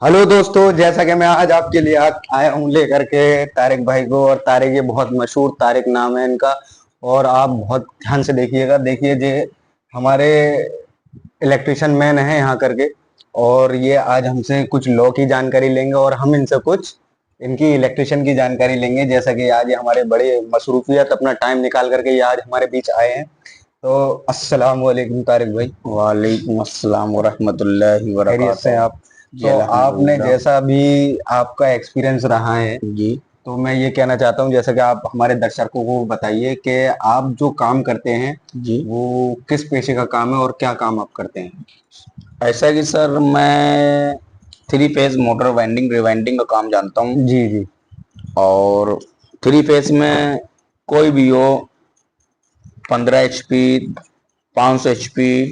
Hello दोस्तों, जैसा कि मैं आज आपके लिए आया हूँ लेकर के तारिक भाई को। और तारिक, ये बहुत मशहूर तारिक नाम है इनका। और आप बहुत ध्यान से देखिएगा। देखिए, ये हमारे इलेक्ट्रिशियन मैन है यहाँ करके। और ये आज हमसे कुछ लॉ की जानकारी लेंगे और हम इनसे कुछ इनकी इलेक्ट्रिशियन की जानकारी लेंगे। जैसा कि आज ये हमारे बड़े मसरूफियत अपना टाइम निकाल करके ये आज हमारे बीच आए हैं। तो अस्सलाम वालेकुम तारिक भाई। वालेकुम अस्सलाम वरहमतुल्लाहि खैरियत से हैं वबरकातुहू। आप? जी तो आपने अल्हम्दुलिल्लाह। जैसा भी आपका एक्सपीरियंस रहा है, जी तो मैं ये कहना चाहता हूँ, जैसा कि आप हमारे दर्शकों को बताइए कि आप जो काम करते हैं जी। वो किस पेशे का काम है और क्या काम आप करते हैं? ऐसा है कि सर मैं three phase motor winding rewinding का काम जानता हूँ। जी जी। और थ्री फेज में कोई भी हो, 15 HP, 500 HP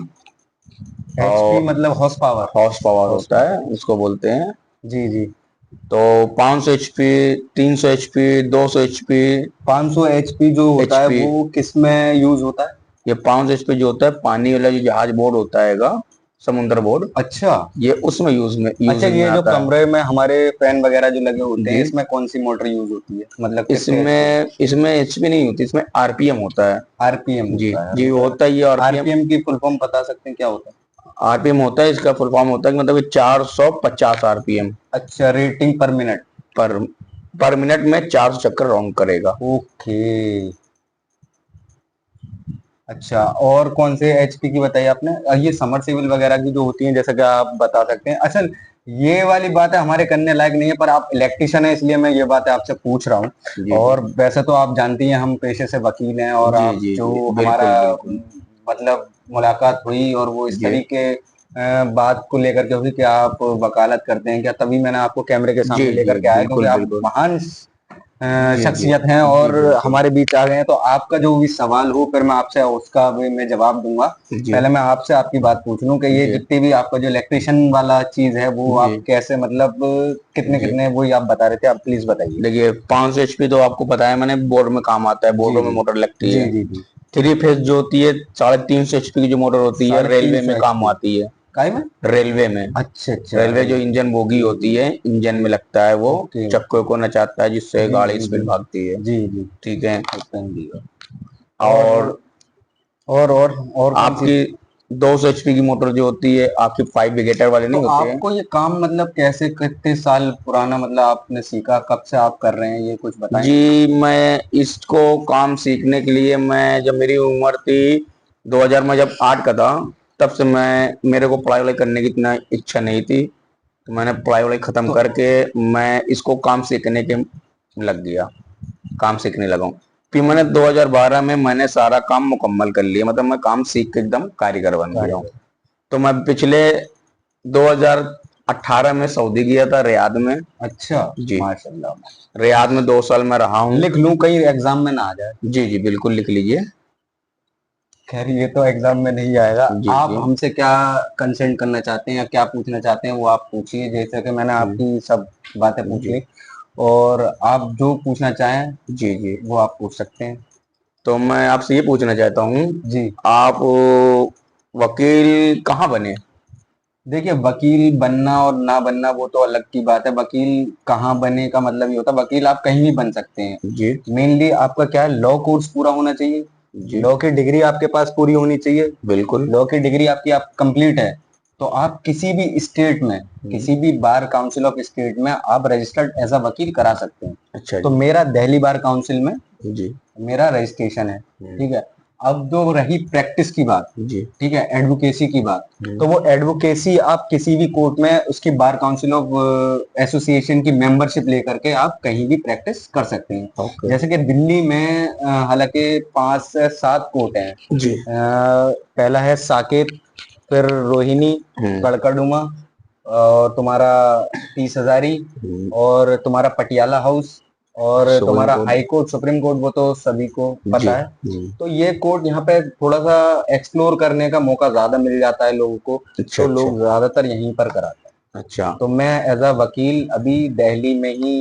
एचपी और मतलब horse power? Horse power horse होता है, पावर। उसको बोलते हैं। जी जी। तो 500 HP, 300 HP, 200 HP। 500 एचपी जो होता है एचपी वो किस में यूज होता है? ये 500 HP जो होता है, पानी वाला जो जहाज बोर्ड होता है, समुद्र बोर्ड, अच्छा। ये उसमें अच्छा, यूज में ये जो आता है। कमरे में हमारे फैन वगैरह जो लगे होते हैं, जी। इसमें कौन सी मोटर यूज होती है, मतलब कितने एचपी? इसमें एचपी नहीं होती, इसमें आरपीएम होता है। आरपीएम जी होता है जी, मतलब? होता है ये आरपीएम। आरपीएम की फुल फॉर्म बता सकते हैं क्या होता है? आरपीएम होता है, इसका फुल फॉर्म होता है कि मतलब 450 आरपीएम अच्छा, रेटिंग पर मिनट। पर पर मिनट में 400 चक्कर राउंड करेगा। ओके। अच्छा, और कौन से एचपी की बताई आपने? ये समरसेबल वगैरह की जो होती हैं, जैसा कि आप बता सकते हैं? अच्छा, ये वाली बात है हमारे करने लायक नहीं है, पर आप इलेक्ट्रिशियन है इसलिए मैं ये बातें आपसे पूछ रहा हूँ। जी जी और वैसे तो आप जानती हैं हम पेशे से वकील हैं, और जी आप जी जो जी, हमारा बिल्कुल बिल्कुल। मतलब मुलाकात हुई और वो इस जी तरीके बात को लेकर के हुई कि आप वकालत करते हैं क्या, तभी मैंने आपको कैमरे के जी सामने जी, लेकर के आया, क्योंकि बिल्कुल आप बिल्कुल। महान जी जी शख्सियत हैं जी, और बिल्कुल। हमारे बीच आ गए हैं। तो आपका जो भी सवाल हो, फिर मैं आपसे उसका भी मैं जवाब दूंगा। जी पहले मैं आपसे आपकी बात पूछ लूं कि ये जी जितनी भी आपका जो इलेक्ट्रिशियन वाला चीज है वो जी आप कैसे, मतलब कितने जी। कितने वही आप बता रहे थे, आप प्लीज बताइए। देखिए, 500 HP तो आपको बताया मैंने, बोर्ड में काम आता है, जी बोर्डों में जी मोटर लगती जी है। जी जी। थ्री फेज जो होती है, 350 HP की जो मोटर होती है, साढ़े तीन रेलवे सौ में एच काम पी आती है। काय में? रेलवे में, अच्छा अच्छा, रेलवे जो इंजन बोगी जी होती जी। है, इंजन में लगता है वो, ओके चक्कों को नचाता है जिससे जी गाड़ी जी जी स्पीड भागती है। जी जी। ठीक है। ओपन दी। और और और कौन सी? आपकी 200 HP की मोटर जो होती है, आपकी 5 विगेटर वाले तो नहीं होते हैं। आपको ये काम मतलब कैसे, कितने साल पुराना, मतलब आपने सीखा, कब से आप कर रहे हैं, ये कुछ बताएं। जी, मैं इसको काम सीखने के लिए, मैं जब मेरी उम्र थी 2000 में, जब 8 का था, तब से मेरे को पढ़ाई वढ़ाई करने की इतना इच्छा नहीं थी। तो मैंने पढ़ाई वढ़ाई खत्म तो करके मैं इसको काम सीखने के लग गया, काम सीखने लगा हूँ। फिर मैंने 2012 में मैंने सारा काम मुकम्मल कर लिया, मतलब मैं काम सीख के एकदम कारीगर बन गया हूँ। कारीगर। तो मैं पिछले 2018 में सऊदी गया था, रियाद में। अच्छा। जी, माशाल्लाह। रियाद में 2 साल में रहा हूँ। लिख लूं कहीं एग्जाम में ना आ जाए? जी जी, बिल्कुल लिख लीजिए। खैर, ये तो एग्जाम में नहीं आएगा। जी आप जी। हमसे क्या कंसेंट करना चाहते हैं या क्या पूछना चाहते हैं वो आप पूछिए, जैसे कि मैंने आपकी सब बातें पूछ जी ली। और आप जो पूछना चाहें जी जी। वो आप पूछ सकते हैं। तो मैं आपसे ये पूछना चाहता हूँ, जी। आप वकील कहाँ बने? देखिए, वकील बनना और ना बनना वो तो अलग की बात है। वकील कहाँ बने का मतलब ये होता है, वकील आप कहीं भी बन सकते हैं। जी मेनली आपका क्या है, लॉ कोर्स पूरा होना चाहिए। जी, लॉ की डिग्री आपके पास पूरी होनी चाहिए। बिल्कुल। लॉ की डिग्री आपकी आप कंप्लीट है, तो आप किसी भी स्टेट में, हम्म, किसी भी बार काउंसिल ऑफ स्टेट में आप रजिस्टर्ड एज अ वकील करा सकते हैं। अच्छा तो जी। मेरा दिल्ली बार काउंसिल में जी। मेरा रजिस्ट्रेशन है। हम्म, ठीक है। अब जो रही प्रैक्टिस की बात, जी। ठीक है, एडवोकेसी की बात, हम्म, तो वो एडवोकेसी आप किसी भी कोर्ट में उसकी बार काउंसिल ऑफ एसोसिएशन की मेंबरशिप लेकर के आप कहीं भी प्रैक्टिस कर सकते हैं। ओके। जैसे कि दिल्ली में हालांकि 5 से 7 कोर्ट हैं। जी। पहला है साकेत, फिर रोहिणी, हम्म कड़कड़ुमा, और तुम्हारा 30 हजारी, हम्म, और तुम्हारा पटियाला हाउस, और सुप्रीम तुम्हारा court. High court, supreme court, वो तो सभी को जी। पता है। तो ये कोर्ट यहाँ पे थोड़ा सा एक्सप्लोर करने का मौका ज्यादा मिल जाता है लोगों को। अच्छा तो अच्छा लोग ज्यादातर यहीं पर कराते हैं। अच्छा। तो मैं एज अ वकील अभी दिल्ली में ही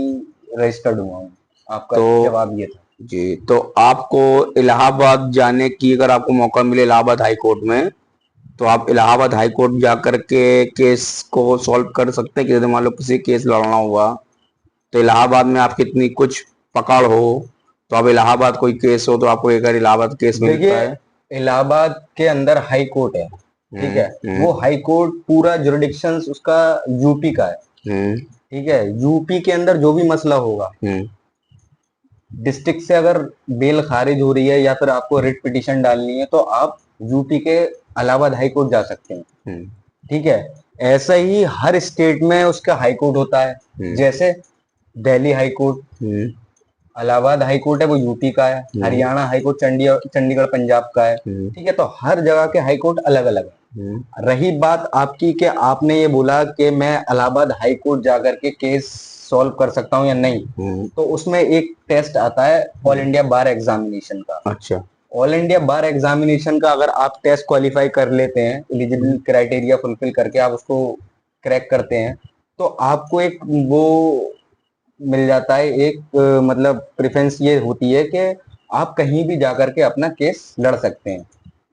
रजिस्टर्ड हुआ हूँ। आपका तो जवाब ये था। जी, तो आपको इलाहाबाद जाने की, अगर आपको मौका मिले इलाहाबाद हाई कोर्ट में, तो आप इलाहाबाद हाई कोर्ट जाकर के केस को सॉल्व कर सकते हैं कि यदि मान लो किसी केस लड़ना हुआ तो इलाहाबाद में आपकी इतनी कुछ पकड़ हो तो आप इलाहाबाद कोई केस हो तो आपको एक बार इलाहाबाद केस मिलता देखिए, है। इलाहाबाद के अंदर हाई कोर्ट है, ठीक है। वो हाई कोर्ट पूरा जुरिडिक्शन उसका यूपी का है, ठीक है। यूपी के अंदर जो भी मसला होगा, डिस्ट्रिक्ट से अगर बेल खारिज हो रही है या फिर आपको रिट पिटीशन डालनी है तो आप यूपी के इलाहाबाद हाई कोर्ट जा सकते हैं, ठीक है। ऐसा ही हर स्टेट में उसका हाई कोर्ट होता है। जैसे Delhi high court, Allahabad high court है वो यूपी का है, हरियाणा हाई कोर्ट चंडीगढ़ पंजाब का है, ठीक है। तो हर जगह के हाई कोर्ट अलग अलग है। रही बात आपकी कि आपने ये बोला कि मैं इलाहाबाद हाई कोर्ट जाकर के केस सॉल्व कर सकता हूँ या नहीं, तो उसमें एक टेस्ट आता है ऑल इंडिया बार एग्जामिनेशन का। अच्छा। ऑल इंडिया बार एग्जामिनेशन का अगर आप टेस्ट क्वालिफाई कर लेते हैं, एलिजिबल क्राइटेरिया फुलफिल करके आप उसको क्रैक करते हैं, तो आपको एक वो मिल जाता है, एक मतलब प्रेफरेंस ये होती है कि आप कहीं भी जाकर के अपना केस लड़ सकते हैं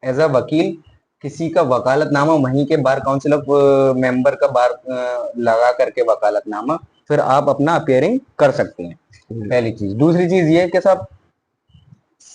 एज अ वकील। किसी का वकालतनामा वहीं के बार काउंसिल ऑफ मेंबर का बार लगा करके वकालतनामा फिर आप अपना अपियरिंग कर सकते हैं, पहली चीज। दूसरी चीज ये है कि साहब,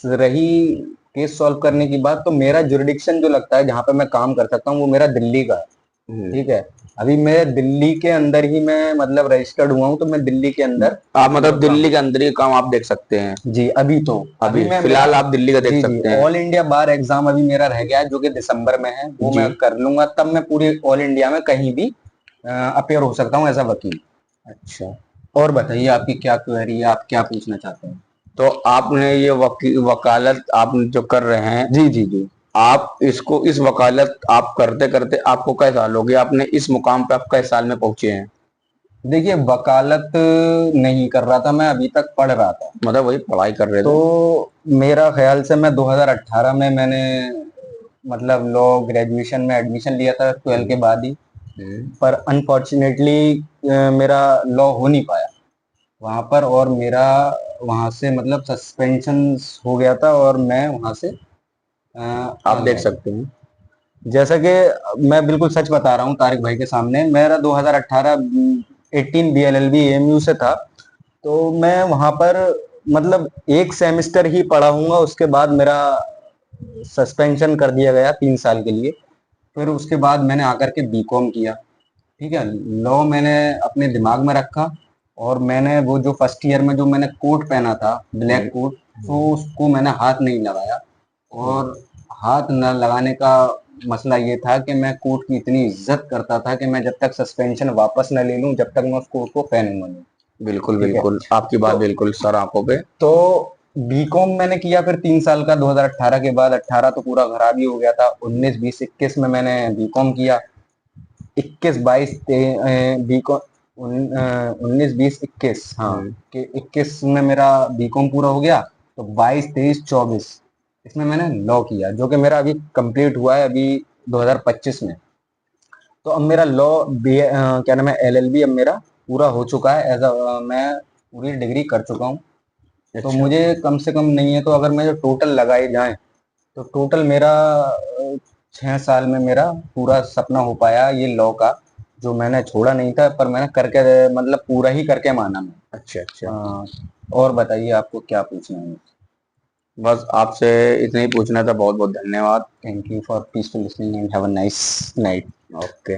रही केस सॉल्व करने की बात, तो मेरा जुरिडिक्शन जो लगता है जहां पे मैं काम कर सकता हूँ वो मेरा दिल्ली का है, ठीक है। अभी मैं दिल्ली के अंदर ही मैं मतलब रजिस्टर्ड हुआ हूँ, तो मैं दिल्ली के अंदर आप मतलब दिल्ली के अंदर ही काम आप देख सकते हैं। जी, अभी तो अभी मैं फिलहाल आप दिल्ली का देख सकते हैं। ऑल इंडिया बार एग्जाम अभी मेरा रह गया है जो कि दिसंबर में है, वो मैं कर लूंगा, तब मैं पूरे ऑल इंडिया में कहीं भी अपेयर हो सकता हूँ एज अ वकील। अच्छा। और बताइए आपकी क्या क्वेरी है, आप क्या पूछना चाहते हैं? तो आपने ये वकालत आप जो कर रहे हैं, जी जी जी। आप इसको इस वकालत आप करते करते आपको कई साल हो गए, आपने इस मुकाम पे आप कई साल में पहुंचे हैं? देखिए, वकालत नहीं कर रहा था मैं, अभी तक पढ़ रहा था। मतलब वही पढ़ाई कर रहे थे? तो मेरा ख्याल से मैं 2018 में मैंने मतलब लॉ ग्रेजुएशन में एडमिशन लिया था 12 के बाद ही, पर अनफॉर्चुनेटली मेरा लॉ हो नहीं पाया वहां पर, और मेरा वहां से मतलब सस्पेंशन हो गया था और मैं वहां से आप देख सकते हैं। जैसा कि मैं बिल्कुल सच बता रहा हूँ तारिक भाई के सामने, मेरा 2018 18 बीएलएलबी एएमयू से था। तो मैं वहां पर मतलब एक सेमेस्टर ही पढ़ा हूँगा, उसके बाद मेरा सस्पेंशन कर दिया गया 3 साल के लिए। फिर उसके बाद मैंने आकर के बीकॉम किया, ठीक है। लॉ मैंने अपने दिमाग में रखा, और मैंने वो जो फर्स्ट ईयर में जो मैंने कोट पहना था, ब्लैक कोट, तो उसको मैंने हाथ नहीं लगाया। और हाथ न लगाने का मसला ये था कि मैं कोट की इतनी इज्जत करता था कि मैं जब तक सस्पेंशन वापस न ले लूं जब तक मैं उस कोट को पहनूंगा नहीं। बिल्कुल ठीक है। बिल्कुल, आपकी बात तो बिल्कुल सर आंखों पे। तो बीकॉम मैंने किया फिर 3 साल का, 2018 के बाद 18 तो पूरा खराब ही हो गया था, 19 20 21 में मैंने बीकॉम किया। 21 22 बीकॉम 19 20 21, हाँ, कि 21 में मेरा बीकॉम पूरा हो गया। तो 22 23 24 इसमें मैंने लॉ किया, जो कि मेरा अभी कंप्लीट हुआ है अभी 2025 में। तो अब मेरा लॉ क्या नाम है, एलएलबी अब मेरा पूरा हो चुका है, एज अ मैं पूरी डिग्री कर चुका हूँ। तो अच्छा। मुझे कम से कम नहीं है तो अगर मैं टोटल लगाए जाए तो टोटल मेरा 6 साल में मेरा पूरा सपना हो पाया ये लॉ का, जो मैंने छोड़ा नहीं था, पर मैंने करके मतलब पूरा ही करके माना मैं। अच्छा अच्छा। हाँ, और बताइए आपको क्या पूछना है? बस आपसे इतना ही पूछना था, बहुत बहुत धन्यवाद। Thank you for peaceful listening and have a nice night. Okay.